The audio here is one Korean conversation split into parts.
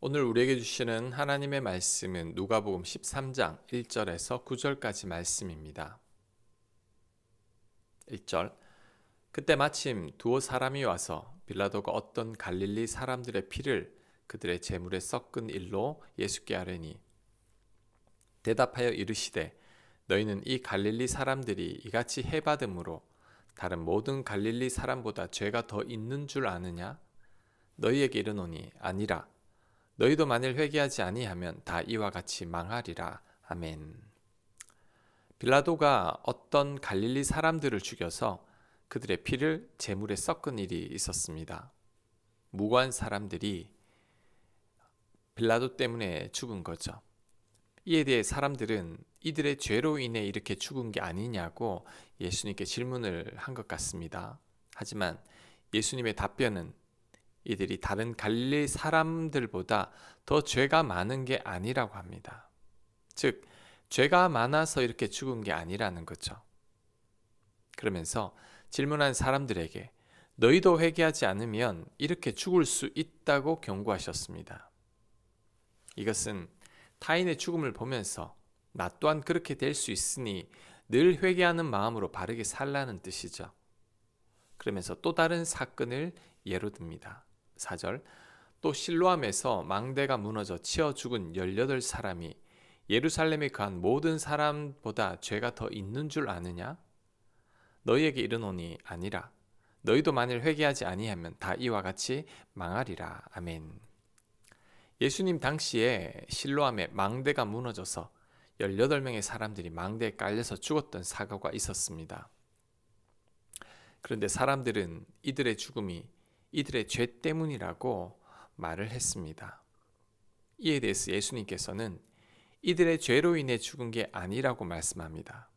오늘 우리에게 주시는 하나님의 말씀은 누가복음 13장 1절에서 9절까지 말씀입니다. 1절. 그때 마침 두어 사람이 와서 빌라도가 어떤 갈릴리 사람들의 피를 그들의 제물에 섞은 일로 예수께 아뢰니 대답하여 이르시되 너희는 이 갈릴리 사람들이 이같이 해받음으로 다른 모든 갈릴리 사람보다 죄가 더 있는 줄 아느냐? 너희에게 이르노니 아니라 너희도 만일 회개하지 아니하면 다 이와 같이 망하리라. 아멘. 빌라도가 어떤 갈릴리 사람들을 죽여서 그들의 피를 제물에 섞은 일이 있었습니다. 무고한 사람들이 빌라도 때문에 죽은 거죠. 이에 대해 사람들은 이들의 죄로 인해 이렇게 죽은 게 아니냐고 예수님께 질문을 한 것 같습니다. 하지만 예수님의 답변은 이들이 다른 갈릴리 사람들보다 더 죄가 많은 게 아니라고 합니다. 즉, 죄가 많아서 이렇게 죽은 게 아니라는 거죠. 그러면서 질문한 사람들에게 너희도 회개하지 않으면 이렇게 죽을 수 있다고 경고하셨습니다. 이것은 타인의 죽음을 보면서 나 또한 그렇게 될 수 있으니 늘 회개하는 마음으로 바르게 살라는 뜻이죠. 그러면서 또 다른 사건을 예로 듭니다. 4절. 또 실로암에서 망대가 무너져 치어 죽은 18사람이 예루살렘에 거한 모든 사람보다 죄가 더 있는 줄 아느냐? 너희에게 이르노니 아니라 너희도 만일 회개하지 아니하면 다 이와 같이 망하리라. 아멘. 예수님 당시에 실로암에 망대가 무너져서 18명의 사람들이 망대에 깔려서 죽었던 사고가 있었습니다. 그런데 사람들은 이들의 죽음이 이들의 죄 때문이라고 말을 했습니다. 이에 대해서 예수님께서는 이들의 죄로 인해 죽은 게 아니라고 말씀합니다.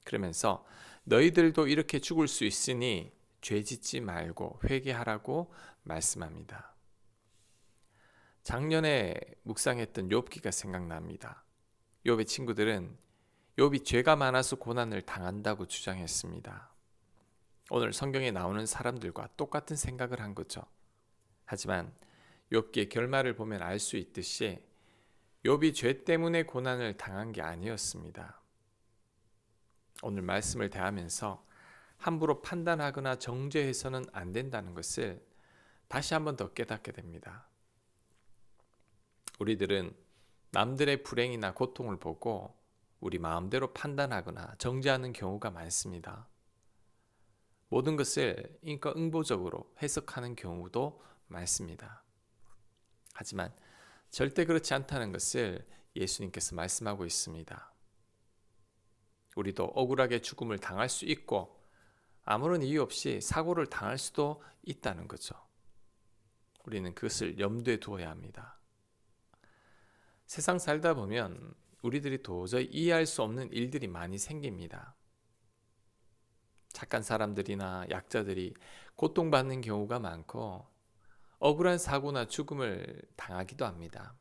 그러면서 너희들도 이렇게 죽을 수 있으니 죄 짓지 말고 회개하라고 말씀합니다. 작년에 묵상했던 욥기가 생각납니다. 욥의 친구들은 욥이 죄가 많아서 고난을 당한다고 주장했습니다. 오늘 성경에 나오는 사람들과 똑같은 생각을 한 거죠. 하지만 욥기의 결말을 보면 알 수 있듯이 욥이 죄 때문에 고난을 당한 게 아니었습니다. 오늘 말씀을 대하면서 함부로 판단하거나 정죄해서는 안 된다는 것을 다시 한번 더 깨닫게 됩니다. 우리들은 남들의 불행이나 고통을 보고 우리 마음대로 판단하거나 정죄하는 경우가 많습니다. 모든 것을 인과응보적으로 해석하는 경우도 많습니다. 하지만 절대 그렇지 않다는 것을 예수님께서 말씀하고 있습니다. 우리도 억울하게 죽음을 당할 수 있고 아무런 이유 없이 사고를 당할 수도 있다는 거죠. 우리는 그것을 염두에 두어야 합니다. 세상 살다 보면 우리들이 도저히 이해할 수 없는 일들이 많이 생깁니다. 착한 사람들이나 약자들이 고통받는 경우가 많고 억울한 사고나 죽음을 당하기도 합니다.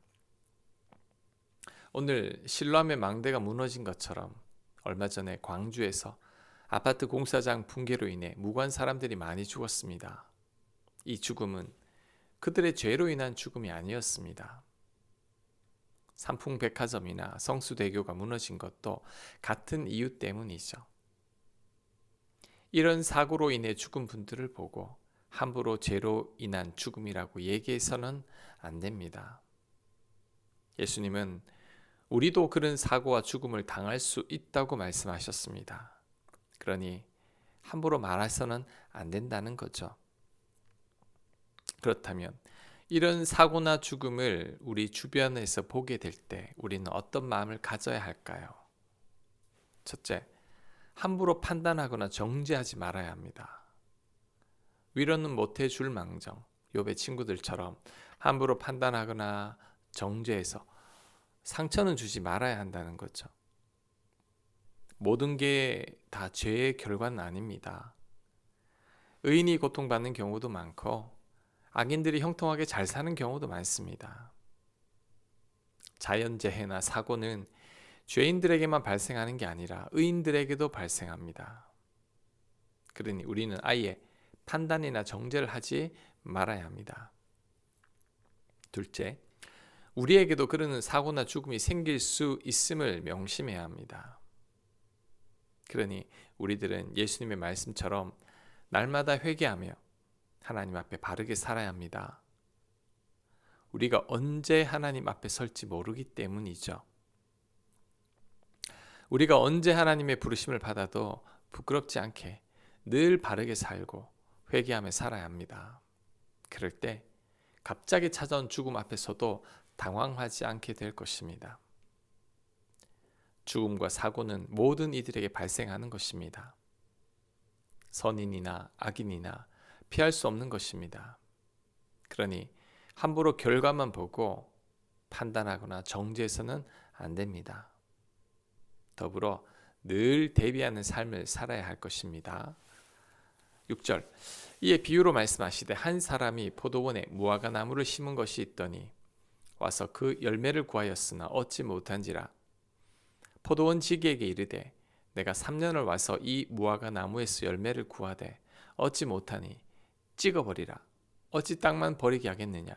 오늘 실로암의 망대가 무너진 것처럼 얼마 전에 광주에서 아파트 공사장 붕괴로 인해 무고한 사람들이 많이 죽었습니다. 이 죽음은 그들의 죄로 인한 죽음이 아니었습니다. 삼풍백화점이나 성수대교가 무너진 것도 같은 이유 때문이죠. 이런 사고로 인해 죽은 분들을 보고 함부로 죄로 인한 죽음이라고 얘기해서는 안 됩니다. 예수님은 우리도 그런 사고와 죽음을 당할 수 있다고 말씀하셨습니다. 그러니 함부로 말해서는 안 된다는 거죠. 그렇다면 이런 사고나 죽음을 우리 주변에서 보게 될 때 우리는 어떤 마음을 가져야 할까요? 첫째, 함부로 판단하거나 정죄하지 말아야 합니다. 위로는 못해 줄 망정, 욥의 친구들처럼 함부로 판단하거나 정죄해서 상처는 주지 말아야 한다는 거죠. 모든 게 다 죄의 결과는 아닙니다. 의인이 고통받는 경우도 많고 악인들이 형통하게 잘 사는 경우도 많습니다. 자연재해나 사고는 죄인들에게만 발생하는 게 아니라 의인들에게도 발생합니다. 그러니 우리는 아예 판단이나 정죄를 하지 말아야 합니다. 둘째, 우리에게도 그러는 사고나 죽음이 생길 수 있음을 명심해야 합니다. 그러니 우리들은 예수님의 말씀처럼 날마다 회개하며 하나님 앞에 바르게 살아야 합니다. 우리가 언제 하나님 앞에 설지 모르기 때문이죠. 우리가 언제 하나님의 부르심을 받아도 부끄럽지 않게 늘 바르게 살고 회개하며 살아야 합니다. 그럴 때 갑자기 찾아온 죽음 앞에서도 당황하지 않게 될 것입니다. 죽음과 사고는 모든 이들에게 발생하는 것입니다. 선인이나 악인이나 피할 수 없는 것입니다. 그러니 함부로 결과만 보고 판단하거나 정죄해서는 안 됩니다. 더불어 늘 대비하는 삶을 살아야 할 것입니다. 6절, 이에 비유로 말씀하시되 한 사람이 포도원에 무화과 나무를 심은 것이 있더니 와서 그 열매를 구하였으나 얻지 못한지라. 포도원 지기에게 이르되 내가 3년을 와서 이 무화과 나무에서 열매를 구하되 얻지 못하니 찍어버리라. 어찌 땅만 버리게 하겠느냐.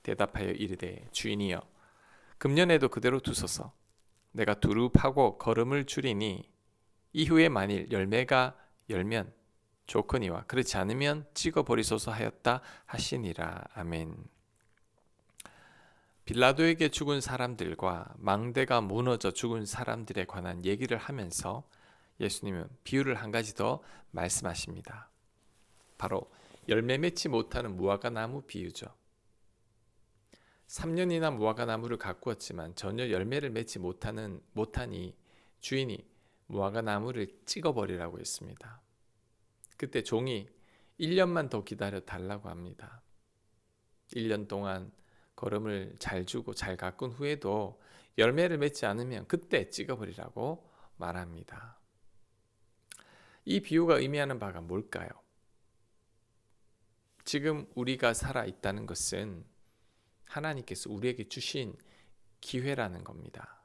대답하여 이르되 주인이여 금년에도 그대로 두소서. 내가 두루 파고 거름을 줄이니 이후에 만일 열매가 열면 좋거니와 그렇지 않으면 찍어버리소서 하였다 하시니라. 아멘. 빌라도에게 죽은 사람들과 망대가 무너져 죽은 사람들에 관한 얘기를 하면서 예수님은 비유를 한 가지 더 말씀하십니다. 바로 열매 맺지 못하는 무화과 나무 비유죠. 3년이나 무화과 나무를 가꾸었지만 전혀 열매를 맺지 못하니 주인이 무화과 나무를 찍어버리라고 했습니다. 그때 종이 1년만 더 기다려 달라고 합니다. 1년 동안 거름을 잘 주고 잘 가꾼 후에도 열매를 맺지 않으면 그때 찍어버리라고 말합니다. 이 비유가 의미하는 바가 뭘까요? 지금 우리가 살아있다는 것은 하나님께서 우리에게 주신 기회라는 겁니다.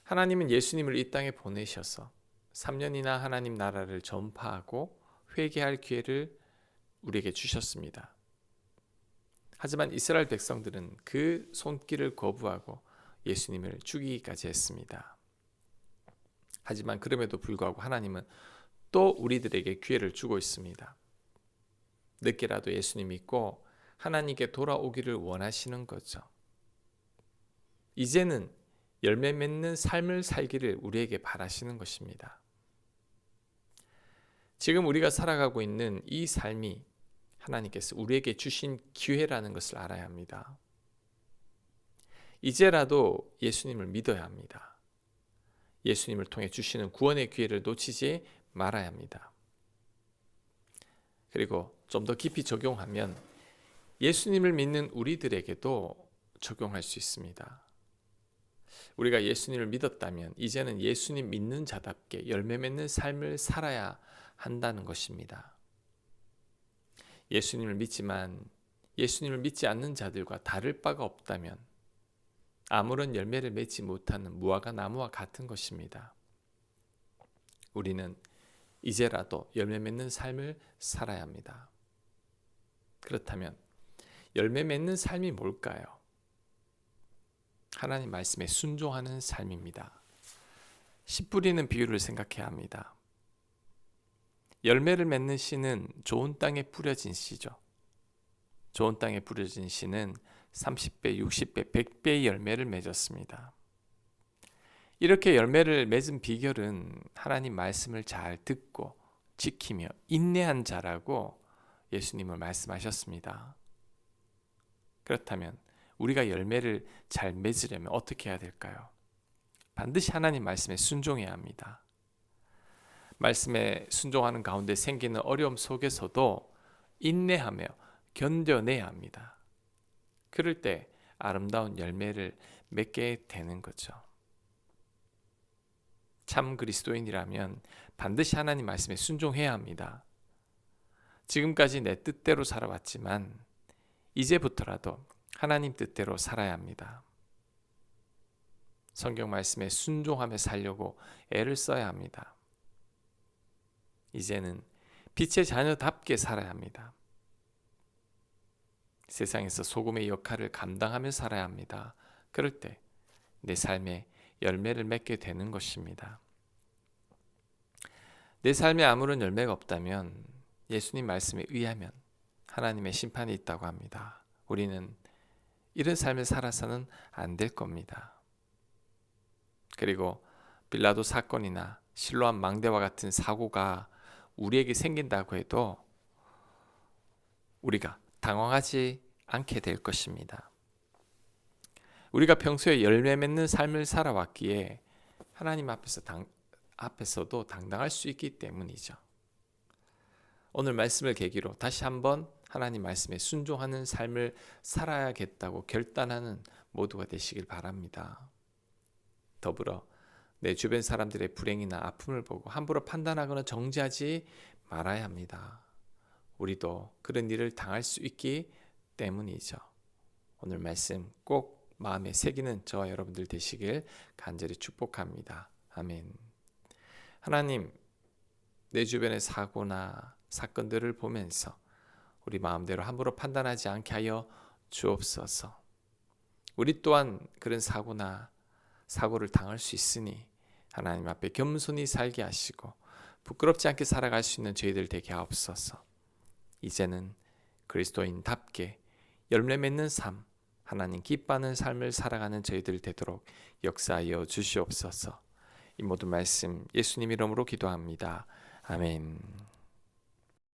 하나님은 예수님을 이 땅에 보내셔서 3년이나 하나님 나라를 전파하고 회개할 기회를 우리에게 주셨습니다. 하지만 이스라엘 백성들은 그 손길을 거부하고 예수님을 죽이기까지 했습니다. 하지만 그럼에도 불구하고 하나님은 또 우리들에게 기회를 주고 있습니다. 늦게라도 예수님 믿고 하나님께 돌아오기를 원하시는 거죠. 이제는 열매 맺는 삶을 살기를 우리에게 바라시는 것입니다. 지금 우리가 살아가고 있는 이 삶이 하나님께서 우리에게 주신 기회라는 것을 알아야 합니다. 이제라도 예수님을 믿어야 합니다. 예수님을 통해 주시는 구원의 기회를 놓치지 말아야 합니다. 그리고 좀 더 깊이 적용하면 예수님을 믿는 우리들에게도 적용할 수 있습니다. 우리가 예수님을 믿었다면 이제는 예수님 믿는 자답게 열매 맺는 삶을 살아야 한다는 것입니다. 예수님을 믿지만 예수님을 믿지 않는 자들과 다를 바가 없다면 아무런 열매를 맺지 못하는 무화과 나무와 같은 것입니다. 우리는 이제라도 열매 맺는 삶을 살아야 합니다. 그렇다면 열매 맺는 삶이 뭘까요? 하나님 말씀에 순종하는 삶입니다. 씨 뿌리는 비유를 생각해야 합니다. 열매를 맺는 씨는 좋은 땅에 뿌려진 씨죠. 좋은 땅에 뿌려진 씨는 30배, 60배, 100배의 열매를 맺었습니다. 이렇게 열매를 맺은 비결은 하나님 말씀을 잘 듣고 지키며 인내한 자라고 예수님은 말씀하셨습니다. 그렇다면 우리가 열매를 잘 맺으려면 어떻게 해야 될까요? 반드시 하나님 말씀에 순종해야 합니다. 말씀에 순종하는 가운데 생기는 어려움 속에서도 인내하며 견뎌내야 합니다. 그럴 때 아름다운 열매를 맺게 되는 거죠. 참 그리스도인이라면 반드시 하나님 말씀에 순종해야 합니다. 지금까지 내 뜻대로 살아왔지만 이제부터라도 하나님 뜻대로 살아야 합니다. 성경 말씀에 순종하며 살려고 애를 써야 합니다. 이제는 빛의 자녀답게 살아야 합니다. 세상에서 소금의 역할을 감당하며 살아야 합니다. 그럴 때 내 삶에 열매를 맺게 되는 것입니다. 내 삶에 아무런 열매가 없다면 예수님 말씀에 의하면 하나님의 심판이 있다고 합니다. 우리는 이런 삶을 살아서는 안 될 겁니다. 그리고 빌라도 사건이나 실로암 망대와 같은 사고가 우리에게 생긴다고 해도 우리가 당황하지 않게 될 것입니다. 우리가 평소에 열매 맺는 삶을 살아왔기에 하나님 앞에서도 당당할 수 있기 때문이죠. 오늘 말씀을 계기로 다시 한번 하나님 말씀에 순종하는 삶을 살아야겠다고 결단하는 모두가 되시길 바랍니다. 더불어 내 주변 사람들의 불행이나 아픔을 보고 함부로 판단하거나 정죄하지 말아야 합니다. 우리도 그런 일을 당할 수 있기 때문이죠. 오늘 말씀 꼭 마음에 새기는 저와 여러분들 되시길 간절히 축복합니다. 아멘. 하나님, 내 주변의 사고나 사건들을 보면서 우리 마음대로 함부로 판단하지 않게 하여 주옵소서. 우리 또한 그런 사고를 당할 수 있으니 하나님 앞에 겸손히 살게 하시고 부끄럽지 않게 살아갈 수 있는 저희들 되게 하옵소서. 이제는 그리스도인답게 열매 맺는 삶, 하나님 기뻐하는 삶을 살아가는 저희들 되도록 역사하여 주시옵소서. 이 모든 말씀 예수님 이름으로 기도합니다. 아멘.